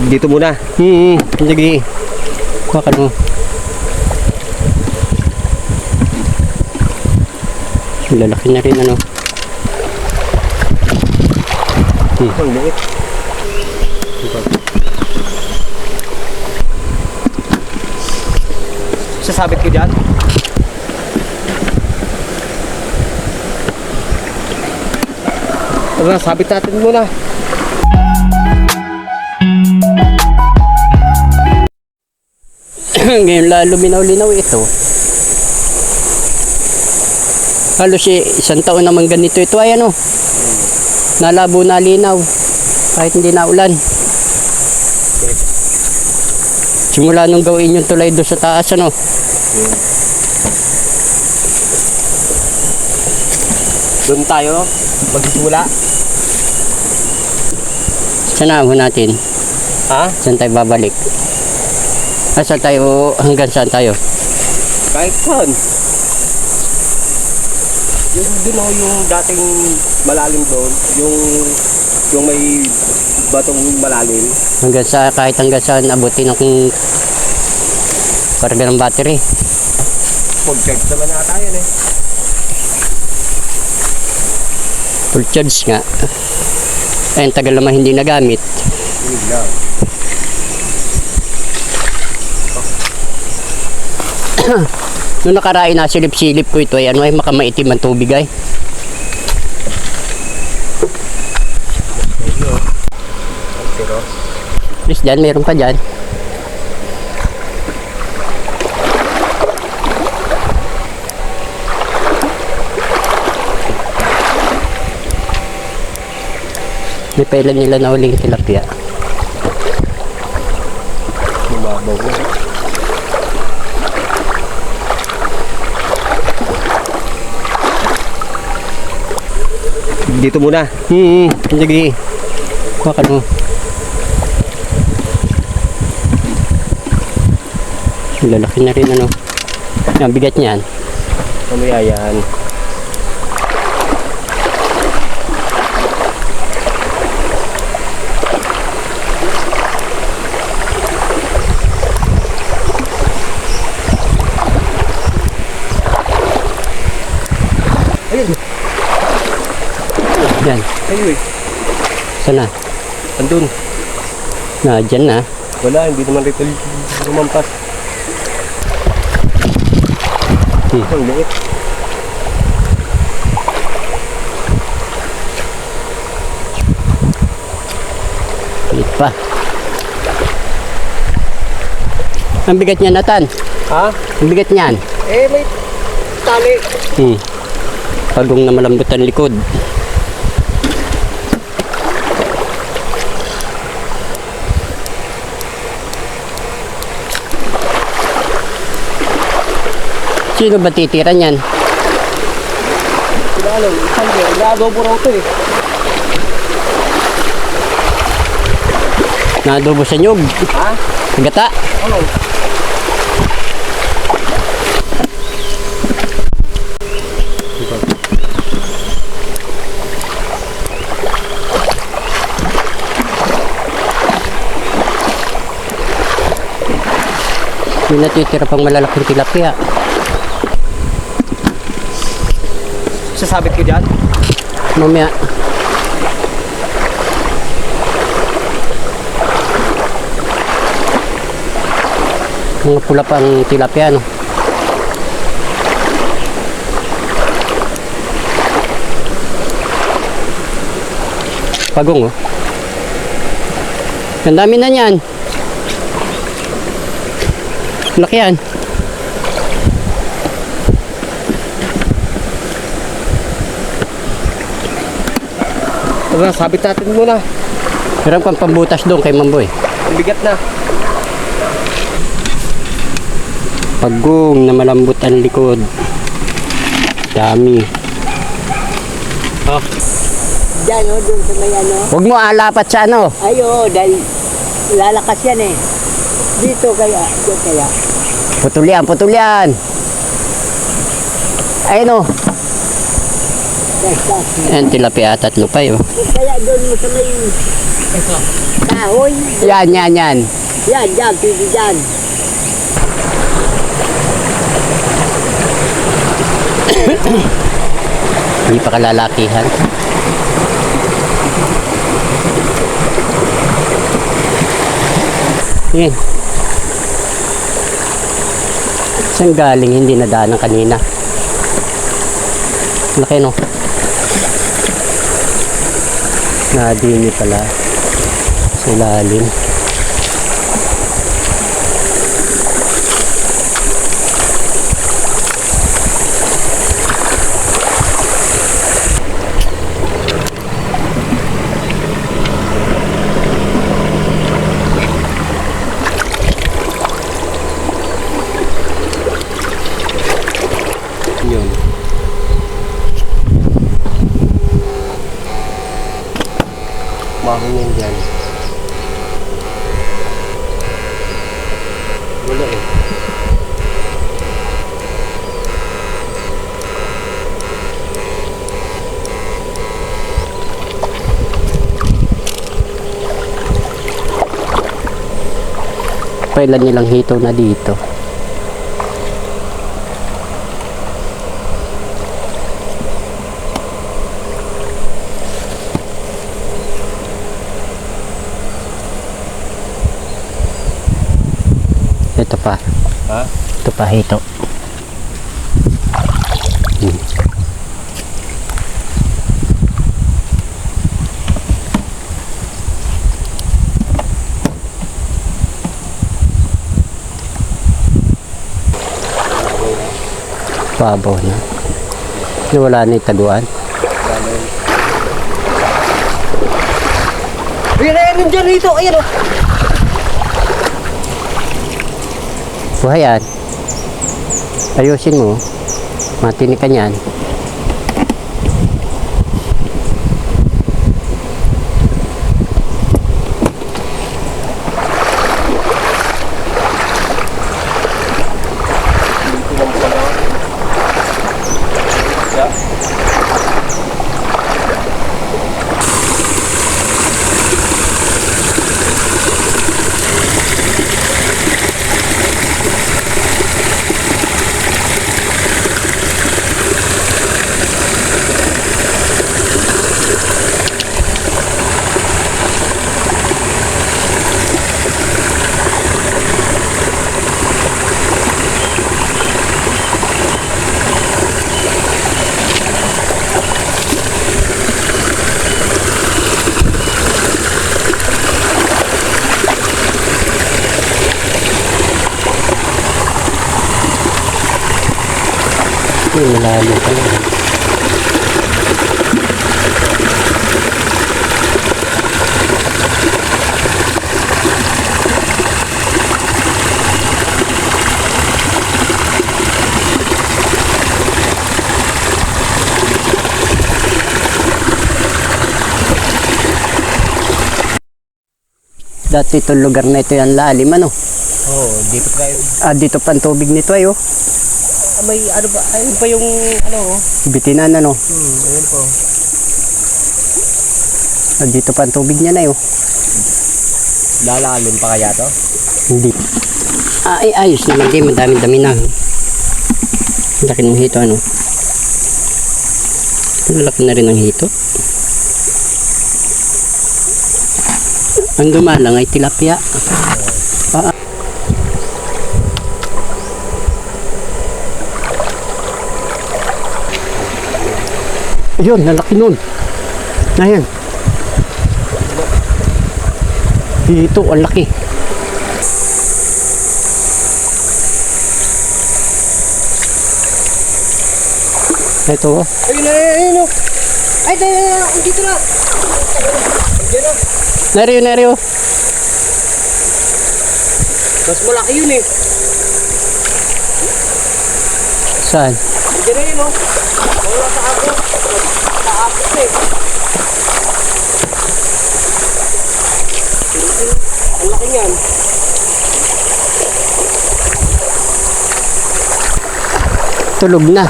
Dito muna. Sige. Baka mo. Lalaki na rin ano. Ang liit. Sasabit ko dyan. Tara, sabit natin muna. Ngayon lalo minaw-linaw ito. Halos isang taon naman ganito ito ay ano. Nalabo na linaw. Kahit hindi na ulan. Simula nung gawin yung tulay doon sa taas ano. Doon tayo magsimula. Saan natin? Ha? Saan tayo babalik? Saan tayo, hanggang saan tayo? Kahit saan. Yung doon yung dating malalim doon, yung may batong malalim. Hanggang sa, kahit hanggang saan abutin akong karga ng battery. Full charge naman na tayo eh. Full charge nga. Ayun, tagal naman hindi nagamit. Noong nakarain na silip-silip ko ito ay ano ay makamaitim ang tubig ay. Please dyan, meron pa dyan. May pailan nila na uling tilapia. Lumabaw ko. Dito muna. Sige. Baka mo. Lalaki na rin ano. Ang bigat niyan. Mamaya yan. Ayun. Yan. Ayun eh. Sana? Andun. Dyan na. Wala, hindi naman rito lumampas. Ang liit. Liit pa. Ang bigat niyan, Nathan. Ha? Ang bigat niyan. May tali. Pagong na malambot ang likod. Sino ba titira niyan? Sila alam, hindi. Naadobo raw ito eh. Naadobo sa nyug. Ha? Gata. Ano? May natitira pang malalaking tilapia. Sasabit ko dyan. Mamaya. Mga pula pang tilapia, no? Pagong, oh. Ang dami na niyan. Laki yan. Tara, sabit natin muna. Meron kang pambutas doon kay Mamboy. Ang bigat na. Pagong na malambot ang likod. Dami. Oh. Diyan o, doon sa may ano. Huwag mo alapat sa ano. Ay oo, dahil lalakas yan eh. Dito kaya, doon kaya. Putulyan, putulyan. Ayun o. Basta. Ayan, tilapia, tatlo pa yun. Kaya doon mo sa may Ito. Kahoy. Yan, yan, yan. Yan, dyan, pwede dyan. Hindi pa kalalakihan. Yan. Saan galing? Hindi nadaanan kanina. Laki no? Nadini pala. Sa ilalim. Yun. Mahon yan dyan. Wala eh. Kailan nilang hito na dito? Ito pa. Ha? Ito pa hito. Pabaw na. Wala na yung taguan. Uy, ayun dyan rito. Ayun o. Buhay yan. Ayusin mo. Matinik ka niyan. Malalim pa lang. Dati itong lugar na ito yan lalim ano? Oo, dito tayo. Dito pa ang tubig nito ay oh. May ano ba? Ayun pa yung ano o. Bitinan ano? Ayun po. Dito pa ang tubig niya na oh. Lalalim pa kaya to? Hindi. Ay, ayos naman din. Madami-dami na. Laki ng hito ano? Malaki na rin ang hito. Ang dumalang ay tilapia. Ayun, nalaki nun. Ayan. Dito, ang laki. Ito oh. Ayun o. Ay, dito na. Diyan o. Nariyo. Mas malaki yun eh. Saan? Diyan na yun o. Wala sa ako. Sa ako eh. Ang laki niyan. Tulog na.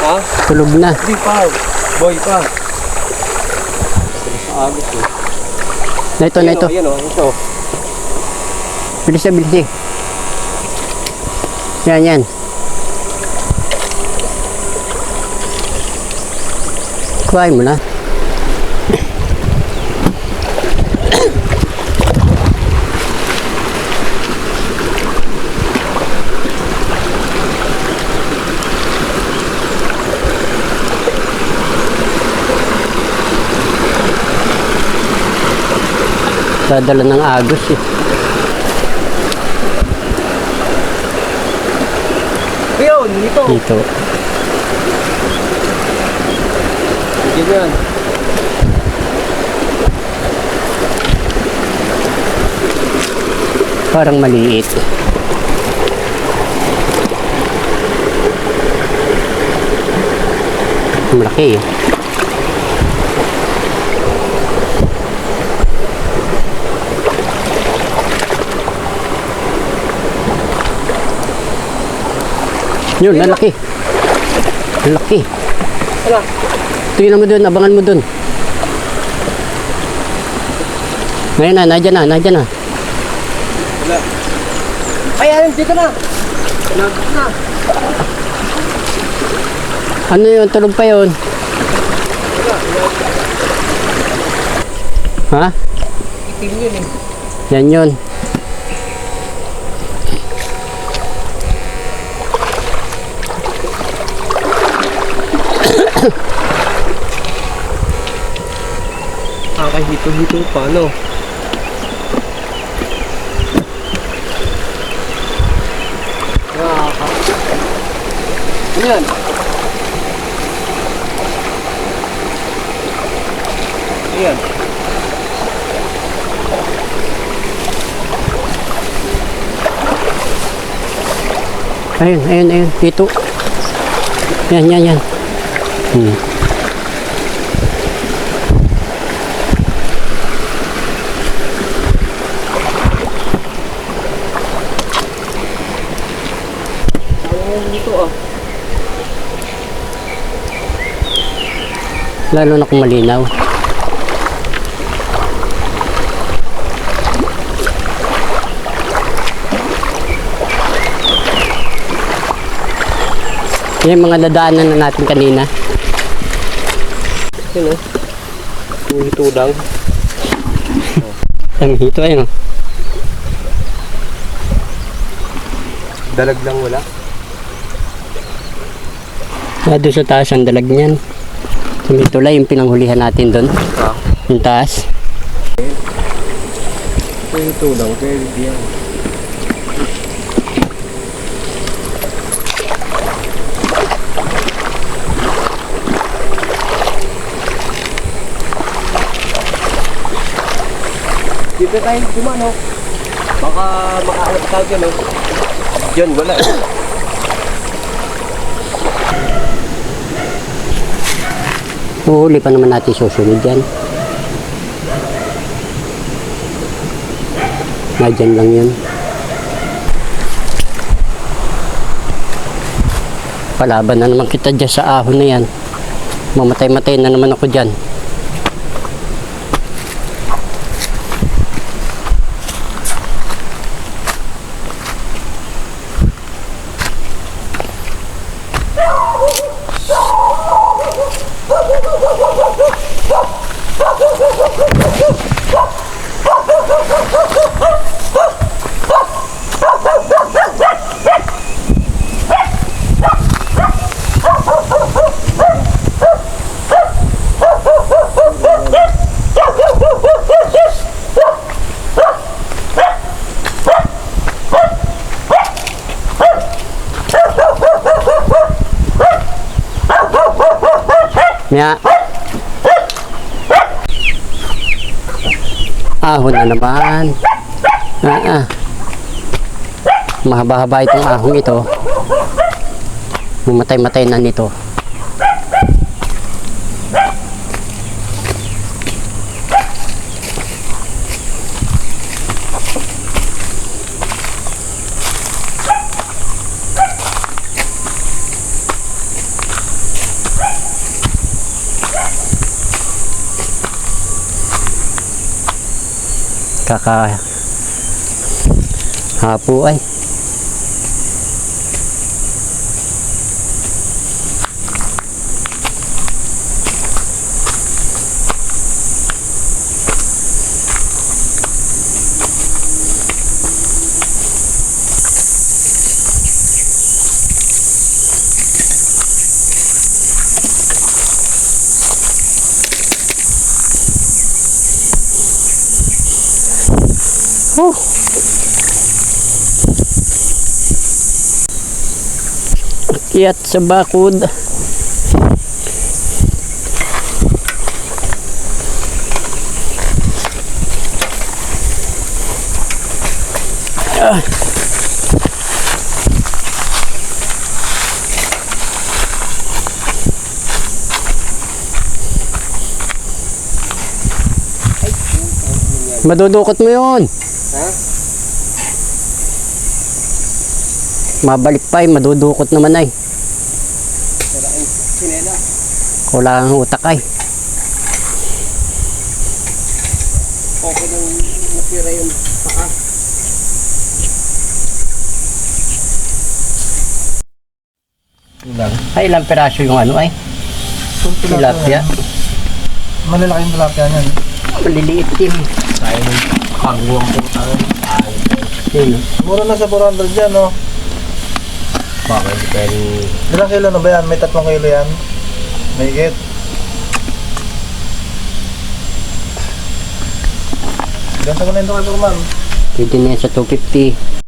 Ha? Tulog na. Hindi pa. Boy pa. Sa agos eh. Na ito. Ayan o, ito. Bilis na, bilis eh. Yan. Kuhain mo na. Dadala ng agos eh. Ayun, dito. Dito. Dito yan. Parang maliit. Malaki eh. Yun, lalaki. Lalaki. Ano? Tingnan mo dun, abangan mo dun. Ngayon na, nadyan na. Wala. Ayan, dito na. Nandito na. Ano yun, tulog pa yun. Ha? Itim yun eh. Yan yun. Hito-hito pa, no? Ayan. Ayan. Ayun. Dito. Yan. Dito ah. Lalo na kung malinaw. Yan yung mga dadaanan na natin kanina. Yun oh. Hito lang. Ang hito ayun. Dalag lang wala. Doon sa taas ang dalag niyan. Sa may tulay yung pinanghulihan natin doon. Ah. Yung taas. Hito lang, pwede yan. Dito tayo dumano. Baka makahanap tayo dyan oh. Dyan wala eh. Uhuli pa naman natin susunod yan. Nadyan lang yun. Palaban na naman kita dyan sa ahon na yan. Mamatay-matay na naman ako dyan. Mya. Ahon na naman. Mahaba-haba itong ahong ito. Mamatay-matay na nito. kaka hapo ay. Oh. Akyat sa bakod. Ah. Madudukot mo yun. Ha? Mabalik pa ay, madudukot naman ay. Wala ang sinela. Wala ang utak ay. Okay lang nasira yung paa. Ilang? Ay, ilang piraso yung ano ay. Tilapia. Malalaking tilapia niyan. Maliliit din. Tayo ng pagbuwang po tayo. Yun. Mura na sa 400 dyan, no? Bakit? Pero Ilang kilo na ba yan? May 3 kilo yan? Mahigit. Ganda ko na ito kay Purman. Pwede na yan sa 250.